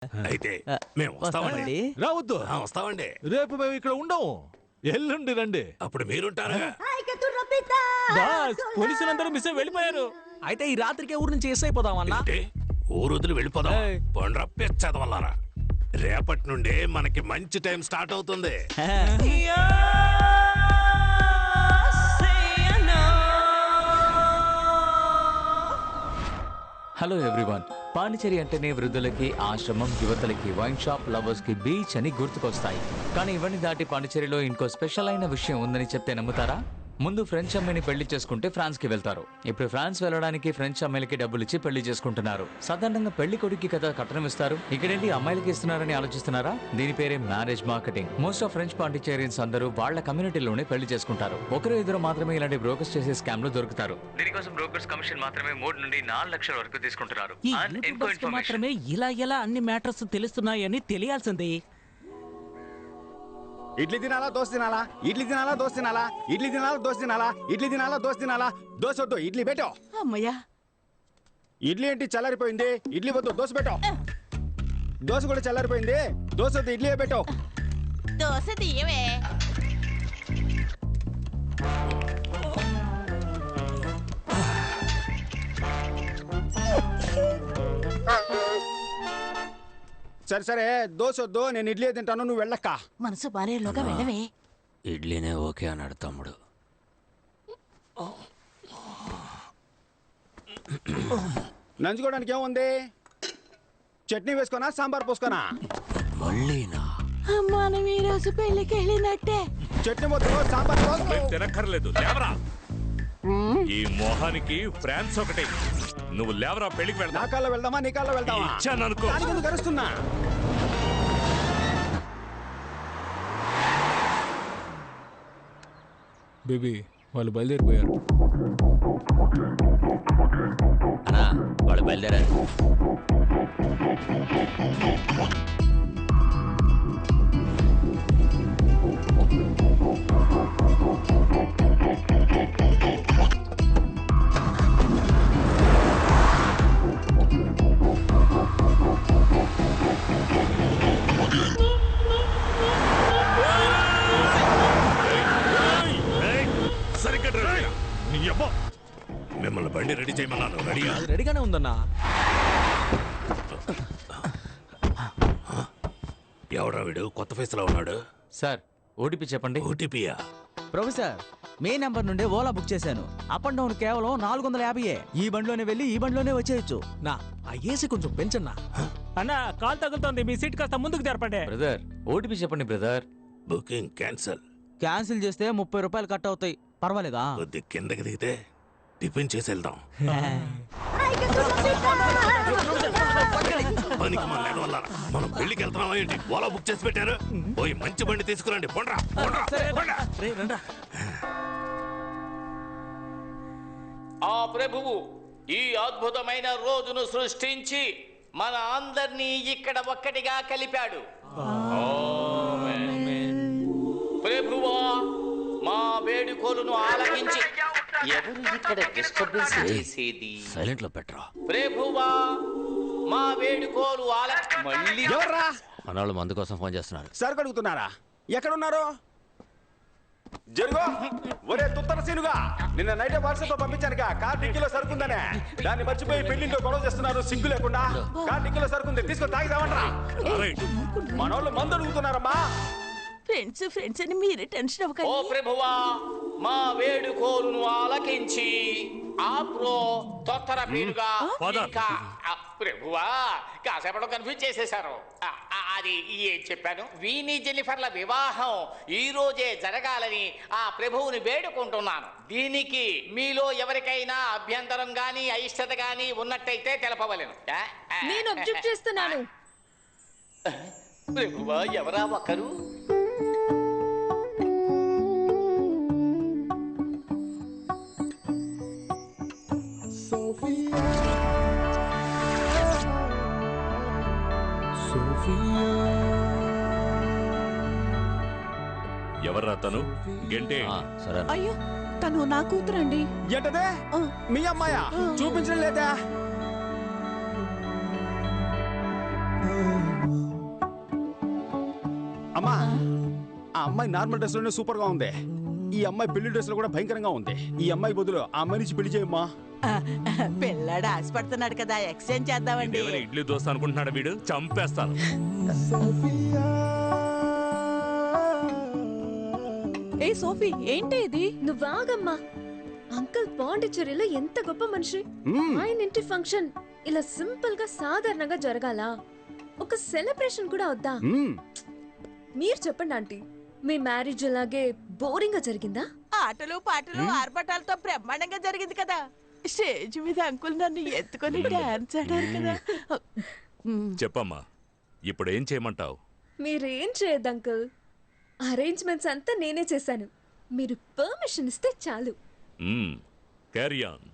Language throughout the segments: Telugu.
అయితే మేము వస్తామండి. రావద్దు, వస్తామండి. రేపు మేము ఇక్కడ ఉండము. ఎల్లుండి రండి. అప్పుడు మీరుంటారుగా. పోలీసులందరూ మిస్ వెళ్ళిపోయారు. అయితే ఈ రాత్రికే ఊరు నుంచి ఎస్ అయిపోదామన్నా. అంటే ఊరు వదిలి వెళ్ళిపోదాం. పండ్ర పెచ్చదవల్లారా, రేపటి నుండే మనకి మంచి టైం స్టార్ట్ అవుతుంది. Hello everyone. పాండిచేరి అంటేనే వృద్ధులకి ఆశ్రమం, యువతలకి వైన్ షాప్, లవర్స్ కి బీచ్ అని గుర్తుకొస్తాయి. కానీ ఇవన్నీ దాటి పాండిచేరిలో ఇంకో స్పెషల్ అయిన విషయం ఉందని చెప్తే నమ్ముతారా? ముందు ఫ్రెంచ్ అమ్మాయిని పెళ్లి చేసుకుంటే ఫ్రాన్స్ కి వెళ్తారు. ఇప్పుడు ఫ్రాన్స్ వెళ్ళడానికి ఫ్రెంచ్ అమ్మాయిలకి డబ్బులు ఇచ్చి పెళ్లి చేసుకుంటున్నారు. సాధారణంగా పెళ్లి కొడుకు కదా కట్నం ఇస్తారు, ఇక్కడేంటి అమ్మాయిలకి ఇస్తున్నారని ఆలోచిస్తున్నారా? దీని పేరే marriage marketing. Most of French Pondicherrians అందరూ వాళ్ళ కమ్యూనిటీలోనే పెళ్లి చేసుకుంటారు. ఒకరు ఇద్దరు మాత్రమే ఇలాంటి బ్రోకర్స్ చేసే స్కామ్ లో దొరుకుతారు. దీనికోసం బ్రోకర్స్ కమిషన్ మాత్రమే 3 నుండి 4 లక్షల వరకు తీసుకుంటున్నారు. మాత్రమే ఇలా ఎలా అన్ని మ్యాటర్స్ తెలుస్తున్నాయని తెలియాల్సింది. ఇడ్లీ తినాలా, దోశ తినాలా? ఇడ్లీ తినాలా, దోశ తినాలా? ఇడ్లీ తినాలా, దోశ తినాలా? ఇడ్లీ తినాలా, దోశ తినాలా? దోశ వద్దు, ఇడ్లీ పెట్టో. అమ్మయ్యా, ఇడ్లీ ఏంటి చల్లారిపోయింది? ఇడ్లీ వద్దు, దోశ పెట్టో. దోశ కూడా చల్లారిపోయింది, దోశ వద్దు, ఇడ్లీ పెట్టో. దోశ తీయవే. సరే సరే, దోశ వద్దు, నేను ఇడ్లీ తింటాను, నువ్వు వెళ్ళక్క. మనసు బారేలోగా వెళ్ళవే. ఇడ్లీనే ఓకే అన్నాడు తమ్ముడు. నంచుకోవడానికి ఏముంది? చట్నీ వేసుకోనా, సాంబార్ పోసుకోనా? మళ్ళీనా? మనం ఈ రోజు పెళ్లికి వెళ్ళినట్టే. చట్నీ వద్దు, సాంబార్ పోసుకో. తినక్కర్లేదు, లేవరా. ఈ మొహానికి ఫ్రాన్స్ ఒకటి. నువ్వు లేవరా, పెళ్లికి వెళ్దా. నా కాల్లో వెళ్దామా, నీ కాల్లో వెళ్దామా? ఇచ్చాననుకో. దానికెందుకు కరుస్తున్నా? బేబీ వాళ్ళు బయలుదేరిపోయారు. అన్నా వాళ్ళు బయలుదేరారు. మిమ్మల్ని బండి రెడీ చేయమన్నాను. రెడీగా? రెడీగానే ఉందన్నా. ఎవడా వీడు కొత్త ఫేస్ లో ఉన్నాడు? సార్ ఓటీపీ చెప్పండి. ఓటీపీయా? ప్రొఫెసర్, మే నెంబర్ నుండి ఓలా బుక్ చేశాను. అప్ అండ్ డౌన్ కేవలం 450. ఈ బండిలోనే వెళ్ళి ఈ బండిలోనే వచ్చేయచ్చు. నా ఆ ఏసీ కొంచెం పెంచన్నా. అన్నా కాల్ తగులుతోంది, మీ సీట్ కాస్త ముందుకు జరపండి. బ్రదర్ ఓటీపీ చెప్పండి బ్రదర్. Booking cancel. క్యాన్సిల్ చేస్తే 30 రూపాయలు కట్ అవుతాయి. పర్వాలేదా? కొద్ది కిందకి దిగితే టిఫిన్ చేసి వెళ్దాం. పనికి మన లేదు వల్ల మనం పెళ్లికి వెళ్తున్నాం ఏంటి? ఓలా బుక్ చేసి పెట్టారు. పోయి మంచి బండి తీసుకురండి. పోండ్రా, పోండ్రా. ఆ ప్రభువు ఈ అద్భుతమైన రోజును సృష్టించి మన అందరినీ ఇక్కడ ఒక్కటిగా కలిపాడు. ప్రభువా, మా వేడుకోలును ఆలకించి ఎవరు ఇక్కడ డిస్టర్బెన్స్ చేసేది? సైలెంట్ లో పెట్టరా. ప్రభువా, మా వేడుకోలు మళ్ళీ ఎవర్రా? మనోళ్ళు మందు కోసం ఫోన్ చేస్తున్నారు. సరుకు అడుగుతున్నారా? ఎక్కడున్నారు? జరుగో. ఒరే తుత్తర సీనుగా, నిన్న నైట్ వాట్సాప్ తో పంపించానుగా కార్ డిక్కీలో సరుకుందనే. దాన్ని మర్చిపోయి పెళ్లింట్లో గొడవ చేస్తున్నారు సిగ్గు లేకుండా. కార్ డిక్కీలో సరుకుంది, తీసుకొని తాగిదామంటారా? మనోళ్ళు మందు అడుగుతున్నారమ్మా. ఫ్రెండ్స్ ఫ్రెండ్స్ అని మీరే టెన్షన్ ఓ అవ్వకండి. ప్రభువా, మా వేడుకోలును ఆలకించి ఆప్రో తొత్తర పీరుగా ఇంకా ప్రభువా కాసేపట్లో కన్ఫ్యూజ్ చేసేశారు. అది ఏం చెప్పాను? వీని జెన్నిఫర్ల వివాహం ఈ రోజే జరగాలని ఆ ప్రభువుని వేడుకుంటున్నాను. దీనికి మీలో ఎవరికైనా అభ్యంతరం గాని అయిష్టత గాని ఉన్నట్టయితే తెలపవలెను. నేను అబ్జెక్ట్ చేస్తున్నాను. ప్రభువా, ఎవరా ఒకరు? ఎవర్రా తను? గంటే. అయ్యో, తను నా కూతురండి. ఏంటదే? మీ అమ్మాయా? చూపించడం లేదా? అమ్మా ఆ అమ్మాయి నార్మల్ డ్రెస్ లోనే సూపర్ గా ఉంది. ఈ అమ్మాయి పెళ్లి డ్రెస్ లో కూడా భయంకరంగా ఉంది. ఈ అమ్మాయి బదులు ఆ అమ్మాయి నుంచి పెళ్లి చేయమ్మా. పిల్లాడు ఆశపడుతున్నాడు కదా, ఎక్స్చేంజ్ చేద్దామండి. ఇదేమైనా ఇడ్లీ దోశ అనుకుంటున్నాడు వీడు, చంపేస్తాను. ఏ సోఫీ, ఏంటి ఇది? నువ్వు ఆగమ్మా. అంకుల్ పాండిచ్చేరిలో ఎంత గొప్ప మనిషి. ఆయన ఇంటి ఫంక్షన్ ఇలా సింపుల్ గా సాధారణంగా జరగాల? ఒక సెలబ్రేషన్ కూడా వద్దా? మీరు చెప్పండి ఆంటీ, మీ మ్యారేజ్ అలాగే బోరింగ్ గా జరిగిందా? ఆటలు పాటలు ఆర్భటాలతో బ్రహ్మాండంగా జరిగింది కదా. స్టేజ్ మీద అంకుల్ నన్ను ఎత్తుకొని డాన్స్ ఆడారు కదా. చెప్పమ్మా, ఇప్పుడు ఏం చేయమంటావు? మీరేం చేయొద్దు అంకుల్, అరేంజ్మెంట్స్ అంతా నేనే చేశాను. మీరు పర్మిషన్ ఇస్తే చాలు. Carry on.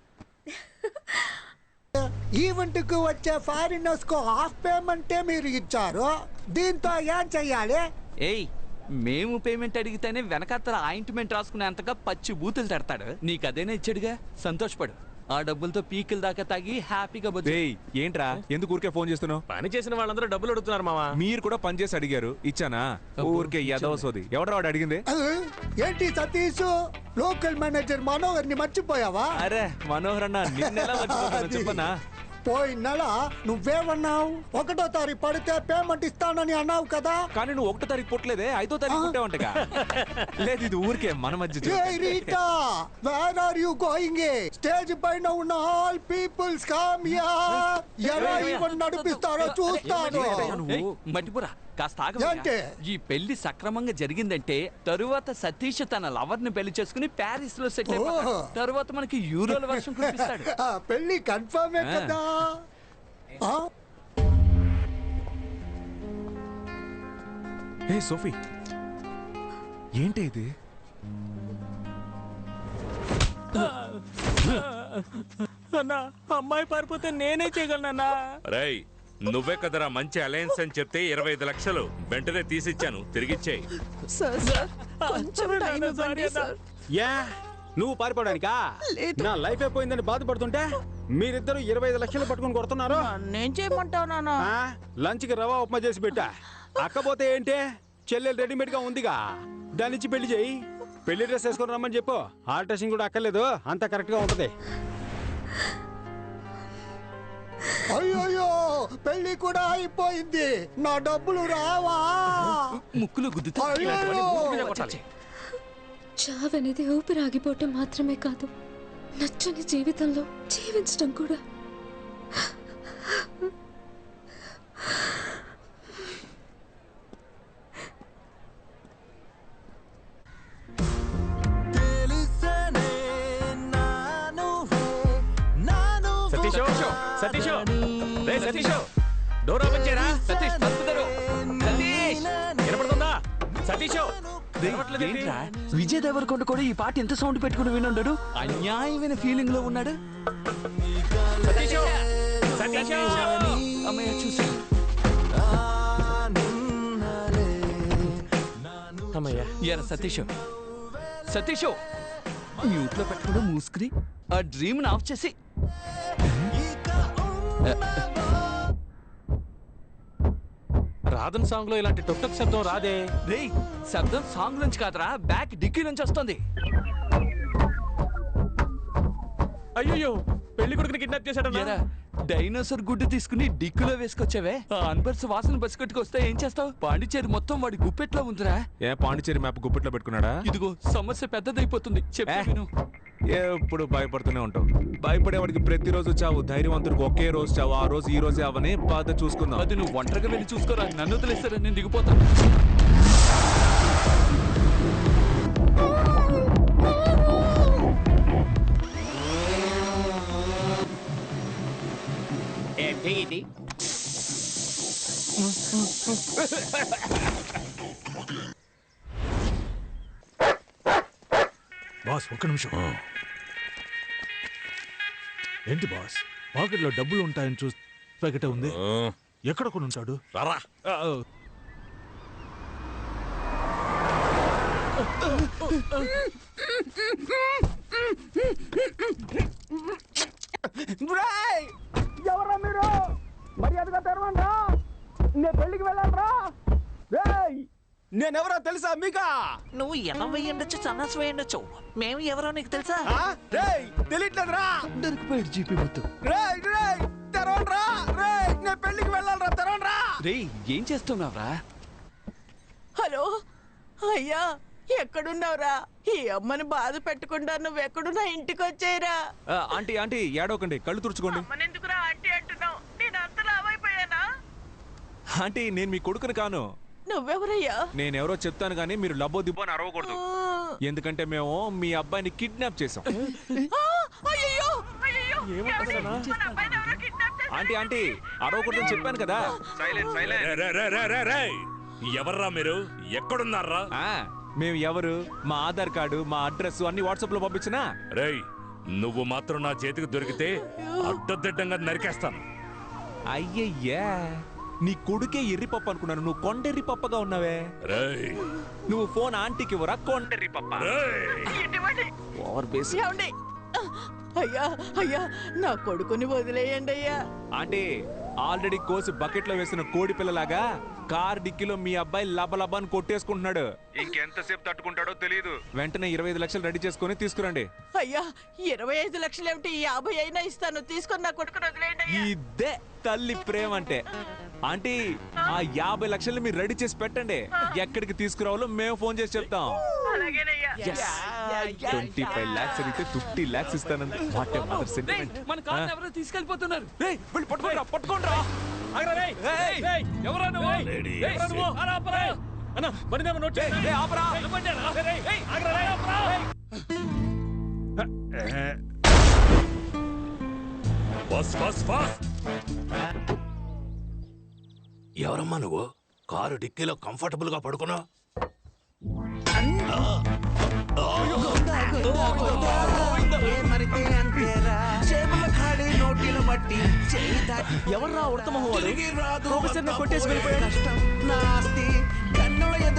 ఈవెంట్ కు వచ్చే ఫారినర్స్ కు హాఫ్ పేమెంటే మీరు ఇచ్చారు. దీంతో ఏం చెయ్యాలి? ఏయ్, మేము పేమెంట్ అడిగితేనే వెనకాతల ఆయింట్మెంట్ రాసుకునేంతగా పచ్చి బూతులు తడతాడు. నీకు అదేనా ఇచ్చాడుగా, సంతోషపడు. ఆ డబ్బులతో పీకిల దాకా తాగి హ్యాపీగా బతుకు. ఏంట్రా, ఎందుకు ఊరికే ఫోన్ చేస్తున్నావు? పని చేసిన వాళ్ళందరూ డబ్బులు అడుగుతున్నారు మావా. మీరు కూడా పని చేసి అడిగారు, ఇచ్చానా? ఊరికే యదవసోది. ఎవడో వాడు అడిగింది. ఏంటి సతీష్, లోకల్ మేనేజర్ మనోహర్ ని మర్చిపోయావా? అరే మనోహర్ అన్న, నిన్నెలా మర్చిపోతానో చెప్పనా? పోయిన నెల నువ్వేమన్నావు? 1వ తారీఖు పడితే పేమెంట్ ఇస్తానని అన్నావు కదా. కానీ నువ్వు 1వ తారీఖు పుట్టలేదే, 5వ తారీఖు పుట్టావంటగా. లేదు, ఇది ఊరికే మన మధ్య. Rita, where are you going? Stage పైన ఉన్న ఆల్ పీపుల్స్ కమ్ హియర్. ఎలా ఈవెంట్ నడిపిస్తారో చూస్తాను. మట్టిపురా, కాస్త ఆగండి. ఈ పెళ్లి సక్రమంగా జరిగిందంటే తరువాత సతీష్ తన లవర్ ని పెళ్లి చేసుకుని ప్యారిస్ లో సెటిల్ అయిపోతాడు. తరువాత మనకి యూరోల వర్షం కురిపిస్తాడు. పెళ్లి కన్ఫర్మే కదా. ఏ సోఫీ, ఏంటి ఇది? అన్నా, అమ్మాయి పారిపోతే నేనే చేయగలనన్నా. రేయ్, నువ్వే కదరా మంచి అలయన్స్ అని చెప్తే 25 లక్షలు వెంటనే తీసిచ్చాను, తిరిగిచ్చేయి. యా, నువ్వు పారిపోవడానికా? నా లైఫ్ అయిపోయిందని బాధపడుతుంటే మీరిద్దరు 25 లక్షలు పట్టుకుని కొడుతున్నారు. నేను చేయమంటావు నాన్న? లంచ్ కి రవా ఉప్మా చేసి పెట్టా. అక్కపోతే ఏంటే, చెల్లెలు రెడీమేడ్ గా ఉందిగా, దాని నుంచి పెళ్లి చేయి. పెళ్లి డ్రెస్ వేసుకొని రమ్మని చెప్పు. ఆల్ట్రేషన్ కూడా అక్కర్లేదు, అంతా కరెక్ట్ గా ఉంటది. అయ్యో, పెళ్లి కూడా అయిపోయింది. నా డబ్బులు రావా? ముక్కులు గుద్దుతా. చావనేది ఊపిరాగిపోవటం మాత్రమే కాదు, నచ్చని జీవితంలో జీవించడం కూడా. సతీష్, రే సతీష్, డోర్ ఓపెన్ చేయరా. సతీష్, తప్పుతారు. సతీష్, వినపడుతుందా? సతీష్, ఏంట్రా, విజయ్ దేవరకొండ కూడా ఈ పాట ఎంత సౌండ్ పెట్టుకుని వినుండడు? అన్యాయమైన ఫీలింగ్ లో ఉన్నాడు. సతీష్, సతీష్, అమ్మయ్య చూసి. ఎరా సతీష్, సతీష్ మ్యూట్ లో పెట్టుకుని మూసుకుని ఆ డ్రీమ్ ఆఫ్ చేసి. రాధన్ సాంగ్ లో ఇలాంటి టొక్టక్ శబ్దం రాదే. రే, శబ్దం సాంగ్ నుంచి కాదురా, బ్యాక్ డిక్కీ నుంచి వస్తుంది. అయ్యో, పెళ్లి కొడుకుని కిడ్నాప్ చేశాడు. డైనోసార్ గుడ్డు తీసుకుని డిక్కులో వేసుకొచ్చావే, ఆ అన్బర్స్ వాసన బస్సు కట్టుకొస్తే ఏం చేస్తావు? పాండిచేరి మొత్తం వాడి గుప్పెట్లో ఉందిరా. ఏ పాండిచేరి మ్యాప్ గుప్పెట్లో పెట్టుకున్నాడా? ఇదిగో సమస్య పెద్దదైపోతుంది. చెప్పు. ఎప్పుడు భయపడుతూనే ఉంటావు. భయపడేవాడికి ప్రతిరోజు చావు, ధైర్యవంతుడికి ఒకే రోజు చావు. ఆ రోజు ఈ రోజే అవని బాధ చూసుకుందాం. అది నువ్వు ఒంటరిగా వెళ్ళి చూసుకోరా, నన్ను వదిలేస్తారా, నేను దిగిపోతాను. ఏంటి ఇది? బాస్, ఒక్క నిమిషం. ఏంటి బాస్, పాకెట్లో డబ్బులు ఉంటాయని చూసి ప్యాకెట్ ఉంది. ఎక్కడ కొని ఉంటాడు? రారా. ఎవరా మీరు? మర్యాదగా తెరవండి రా, నేను పెళ్లికి వెళ్ళాలరా. నేనెవరో తెలుసా మీకా? నువ్వు ఎనభై ఉండొచ్చు సన్నాసి ఉండొచ్చు మేము ఎవరో నీకు తెలుసా? రేయ్ తెలియట్లేదురా. దొరికిపోయాడు జీపీ ముత్తు. రేయ్ రేయ్ తెరవండ్రా. రేయ్ నేను పెళ్లికి వెళ్ళాలరా, తెరవండ్రా. రేయ్ ఏం చేస్తున్నావురా? హలో అయ్యా, ఎక్కడున్నావురా? ఈ అమ్మని బాధ పెట్టకుండా నువ్వెక్కడున్నా ఇంటికి వచ్చేయరా. ఆంటీ ఆంటీ ఏడవకండి, కళ్ళు తుడుచుకోండి. అమ్మనెందుకురా ఆంటీ అంటున్నావు? నేను అంత లావైపోయానా? ఆంటీ నేను మీ కొడుకుని కాను. నువ్వెవరయ్యా? నేనెవరో చెప్తాను కానీ మీరు లబ్బో దిబ్బో అని అరవకూడదు. ఎందుకంటే మేము మీ అబ్బాయిని కిడ్నాప్ చేసాం. అయ్యయ్యో, అయ్యయ్యో, ఏమంటారా? మన అబ్బాయిని ఎవరో kidnap చేశారు. ఆంటీ ఆంటీ అరవకూడదని చెప్పాను కదా. ఎవర్రా మీరు? ఎక్కడున్నారా? మేము ఎవరు, మా ఆధార్ కార్డు, మా అడ్రస్ అన్ని వాట్సాప్ లో పంపించినా. రేయ్ నువ్వు మాత్రం నా చేతికి దొరికితే అడ్డదిడ్డంగా నరికేస్తాను. అయ్యయ్యా నీ కొడుకే ఎర్రిపప్పు అనుకున్నాను, నువ్వు కొండెర్రి పప్పగా ఉన్నావే. రేయ్ నువ్వు ఫోన్ ఆంటీకి ఇవ్వరా, కొండెర్రి పప్ప. Over base. ఏమండి? అయ్యా అయ్యా, నా కొడుకుని వదిలేయండి అయ్యా. ఆంటీ ఆల్రెడీ కోసి బకెట్ లో వేసిన కోడి పిల్లలాగా కార్ డిక్కీలో మీ అబ్బాయి లబలబాన్ని కొట్టేసుకుంటున్నాడు. ఇంకెంతసేపు తట్టుకుంటాడో తెలియదు. వెంటనే 25 లక్షలు రెడీ చేసుకుని తీసుకురండి. అయ్యా 25 లక్షలు ఏమిటి? 50 అయినా ఇస్తాను, తీసుకొని నా కొడుకుని వదిలేయండి అయ్యా. ఇదే తల్లి ప్రేమ అంటే. ఆంటీ ఆ 50 లక్షలు మీరు రెడీ చేసి పెట్టండి. ఎక్కడికి తీసుకురావాలో మేము ఫోన్ చేసి చెప్తాం. అలాగేనయ్యా. 25 lakhs అడిగితే 50 lakhs ఇస్తానండి. What a mother sentiment. మన కార్ ఎవరో తీసుకెళ్ళిపోతున్నారు. రేయ్ వెళ్ళి పట్టుకోండి, పట్టుకోండి రా. ఎవరా నువ్వు? ఎవరా నువ్వు? ఆపరా. అన్న బండి నెంబర్ నోట్ చేయి. రేయ్ ఆపరా. బండి ఆపరా. Bus bus bus. ఎవరమ్మా నువ్వు? కారు డిక్కీలో కంఫర్టబుల్ గా పడుకున్నావు? ఎవర్రా ఉడతమహోడు? ప్రొఫెసర్ కొట్టేసి వెళ్ళిపోయాడు.